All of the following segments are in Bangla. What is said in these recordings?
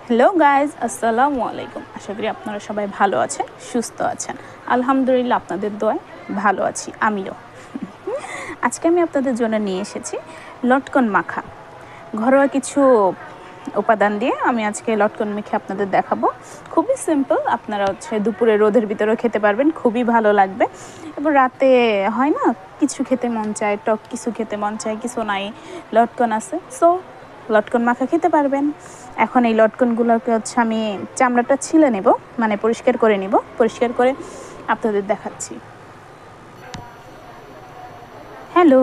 হ্যালো গাইজ, আসসালামু আলাইকুম। আশা করি আপনারা সবাই ভালো আছেন, সুস্থ আছেন। আলহামদুলিল্লাহ, আপনাদের দোয়ায় ভালো আছি আমিও। আজকে আমি আপনাদের জন্য নিয়ে এসেছি লটকন মাখা। ঘরোয়া কিছু উপাদান দিয়ে আমি আজকে লটকন মেখে আপনাদের দেখাবো। খুবই সিম্পল, আপনারা দুপুরে রোদের ভিতরেও খেতে পারবেন, খুবই ভালো লাগবে। এবার রাতে হয় না, কিছু খেতে মন চায়, টক কিছু খেতে মন চায়, কিছু নাই, লটকন আছে, সো লটকন মাখা খেতে পারবেন। এখন এই লটকনগুলোকে আমি চামড়াটা ছিলে নেব, মানে পরিষ্কার করে নিব। পরিষ্কার করে আপনাদের দেখাচ্ছি। হ্যালো,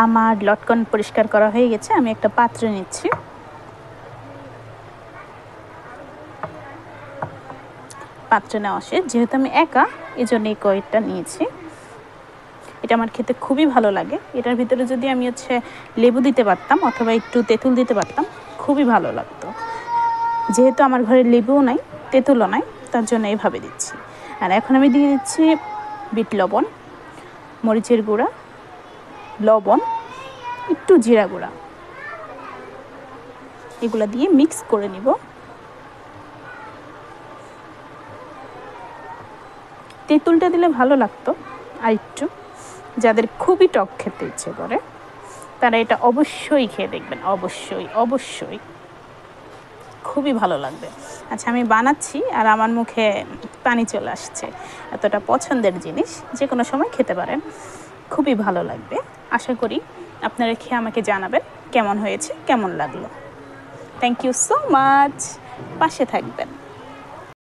আমার লটকন পরিষ্কার করা হয়ে গেছে। আমি একটা পাত্রে নিচ্ছি। পাত্রে নেওয়া শেষ। যেহেতু আমি একা, এই জন্য এই কয়েকটা নিয়েছি। এটা আমার খেতে খুবই ভালো লাগে। এটার ভিতরে যদি আমি লেবু দিতে পারতাম অথবা একটু তেঁতুল দিতে পারতাম, খুবই ভালো লাগতো। যেহেতু আমার ঘরে লেবুও নাই, তেঁতুলও নাই, তার জন্য এইভাবে দিচ্ছি। আর এখন আমি দিয়ে দিচ্ছি বিট লবণ, মরিচের গুঁড়া, লবণ, একটু জিরা গুঁড়া। এগুলো দিয়ে মিক্স করে নিব। তেঁতুলটা দিলে ভালো লাগতো আর একটু। যাদের খুবই টক খেতে ইচ্ছে করে তারা এটা অবশ্যই খেয়ে দেখবেন, অবশ্যই অবশ্যই, খুবই ভালো লাগবে। আচ্ছা, আমি বানাচ্ছি আর আমার মুখে পানি চলে আসছে। এতটা পছন্দের জিনিস, যে কোনো সময় খেতে পারেন, খুবই ভালো লাগবে। আশা করি আপনারা খেয়ে আমাকে জানাবেন কেমন হয়েছে, কেমন লাগলো। থ্যাংক ইউ সো মাচ, পাশে থাকবেন।